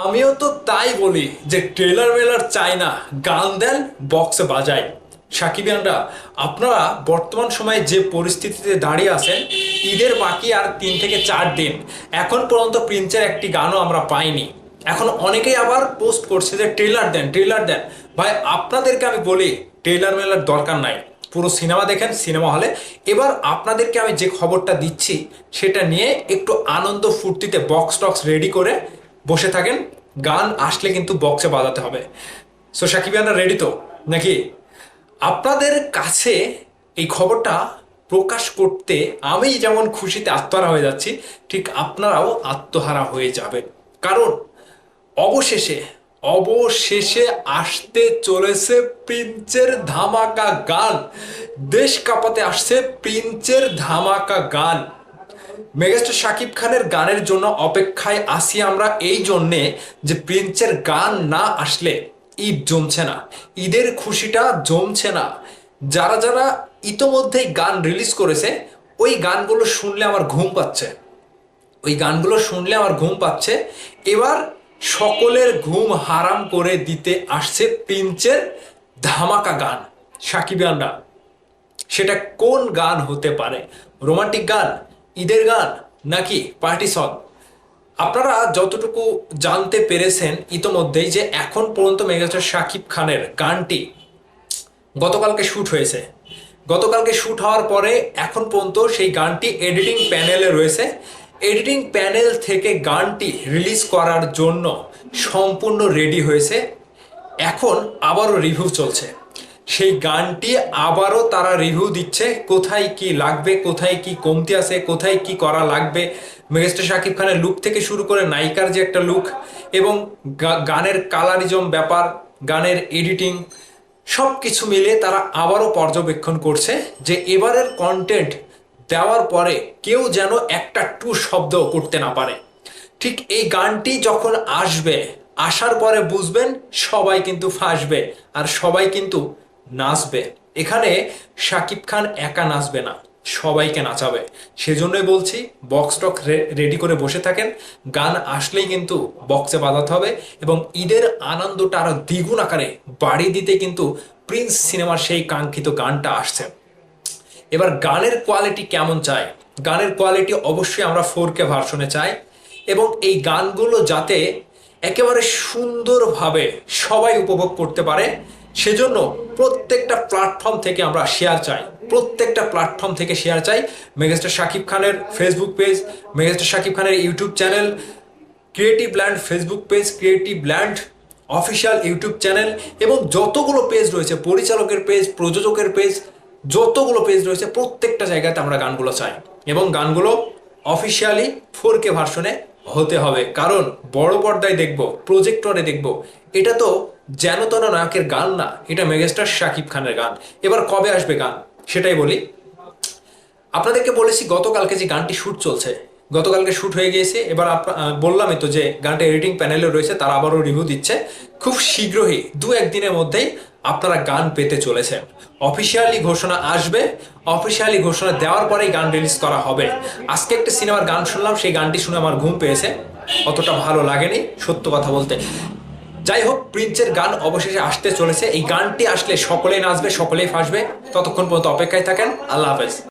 আমিও তো তাই বলি যে ট্রেলার মেলার চাই না, গান দেন, বক্সে বাজায়। সাকিবিয়ানরা, আপনারা বর্তমান সময়ে যে পরিস্থিতিতে দাঁড়িয়ে আছেন, ঈদের বাকি আর 3 থেকে 4 দিন, এখন পর্যন্ত প্রিন্সের একটি গানও আমরা পাইনি। এখন অনেকেই আবার পোস্ট করছে যে ট্রেলার দেন, ট্রেলার দেন। ভাই, আপনাদেরকে আমি বলি ট্রেলার মেলার দরকার নাই, পুরো সিনেমা দেখেন সিনেমা হলে। এবার আপনাদেরকে আমি যে খবরটা দিচ্ছি সেটা নিয়ে একটু আনন্দ ফুর্তিতে বক্স টক্স রেডি করে বসে থাকেন। গান আসলে কিন্তু বক্সে বাজাতে হবে। সো সাকিবিয়ানরা রেডি তো নাকি? আপনাদের কাছে এই খবরটা প্রকাশ করতে আমি যেমন খুশিতে আত্মহারা হয়ে যাচ্ছি, ঠিক আপনারাও আত্মহারা হয়ে যাবেন। কারণ অবশেষে অবশেষে আসতে চলেছে প্রিন্সের ধামাকা গান। দেশ কাঁপাতে আসছে প্রিন্সের ধামাকা গান। মেগাস্টার শাকিব খানের গানের জন্য অপেক্ষায় আছি আমরা, এই জন্যে যে প্রিন্সের গান না আসলে ঈদ জমছে না, ঈদের খুশিটা জমছে না। যারা যারা ইতোমধ্যেই গান রিলিজ করেছে, ওই গানগুলো শুনলে আমার ঘুম পাচ্ছে, ওই গানগুলো শুনলে আমার ঘুম পাচ্ছে। এবার সকলের ঘুম হারাম করে দিতে আসছে প্রিন্সের ধামাকা গান। সাকিবিয়ানরা, সেটা কোন গান হতে পারে? রোমান্টিক গান, ঈদের গান, নাকি পার্টি সং? আপনারা যতটুকু জানতে পেরেছেন ইতোমধ্যেই, যে এখন পর্যন্ত মেগাস্টার শাকিব খানের গানটি গতকালকে শ্যুট হয়েছে। গতকালকে শ্যুট হওয়ার পরে এখন পর্যন্ত সেই গানটি এডিটিং প্যানেলে রয়েছে। এডিটিং প্যানেল থেকে গানটি রিলিজ করার জন্য সম্পূর্ণ রেডি হয়েছে। এখন আবারও রিভিউ চলছে, সেই গানটি আবারও তারা রিভিউ দিচ্ছে, কোথায় কি লাগবে, কোথায় কি কমতি আছে, কোথায় কি করা লাগবে। মেগাস্টার শাকিব খানের লুক থেকে শুরু করে নায়িকার যে একটা লুক, এবং গানের কালারিজম ব্যাপার, গানের এডিটিং, সব কিছু মিলে তারা আবারও পর্যবেক্ষণ করছে যে এবারের কন্টেন্ট দেওয়ার পরে কেউ যেন একটা টু শব্দ করতে না পারে। ঠিক এই গানটি যখন আসবে, আসার পরে বুঝবেন সবাই কিন্তু ফাঁসবে আর সবাই কিন্তু নাচবে। এখানে শাকিব খান একা নাচবে না, সবাইকে নাচাবে। সেজন্যই বলছি বক্স টক রেডি করে বসে থাকেন। গান আসলেই কিন্তু বক্সে বাজাতে হবে, এবং ঈদের আনন্দটা আরো দ্বিগুণ আকারে বাড়িয়ে দিতে কিন্তু প্রিন্স সিনেমার সেই কাঙ্ক্ষিত গানটা আসছে। এবার গানের কোয়ালিটি কেমন চাই? গানের কোয়ালিটি অবশ্যই আমরা 4K ভার্সনে চাই, এবং এই গানগুলো যাতে একেবারে সুন্দরভাবে সবাই উপভোগ করতে পারে, সেজন্য প্রত্যেকটা প্ল্যাটফর্ম থেকে আমরা শেয়ার চাই, প্রত্যেকটা প্ল্যাটফর্ম থেকে শেয়ার চাই। মেগাস্টার শাকিব খানের ফেসবুক পেজ, মেগাস্টার শাকিব খানের YouTube channel, creative land Facebook page, creative land official YouTube channel, এবং যতগুলো পেজ রয়েছে, পরিচালকের পেজ, প্রযোজকের পেজ, যতগুলো পেজ রয়েছে, প্রত্যেকটা জায়গাতে আমরা গানগুলো চাই, এবং গানগুলো অফিসিয়ালি 4K ভার্সনে হতে হবে। কারণ বড় পর্দায় দেখব, প্রজেক্টরে দেখব, এটা তো যেন তেন নায়কের গান না, এটা মেগাস্টার শাকিব খানের গান। এবার কবে আসবে গান সেটাই বলি। আপনাদেরকে বলেছি গতকালকে যে গানটি শ্যুট চলছে, গতকালকে শ্যুট হয়ে গিয়েছে। এবার বললামই তো যে গানটা এডিটিং প্যানেলে রয়েছে, তারা আবারও রিভিউ দিচ্ছে। খুব শীঘ্রই 2-1 দিনের মধ্যেই আপনারা গান পেতে চলেছেন। অফিসিয়ালি ঘোষণা আসবে, অফিসিয়ালি ঘোষণা দেওয়ার পরেই গান রিলিজ করা হবে। আজকে একটা সিনেমার গান শুনলাম, সেই গানটি শুনে আমার ঘুম পেয়েছে, অতটা ভালো লাগেনি সত্য কথা বলতে। যাই হোক, প্রিন্সের গান অবশেষে আসতে চলেছে। এই গানটি আসলে সকলেই নাচবে, সকলেই ফাঁসবে। ততক্ষণ পর্যন্ত অপেক্ষায় থাকেন। আল্লাহ হাফেজ।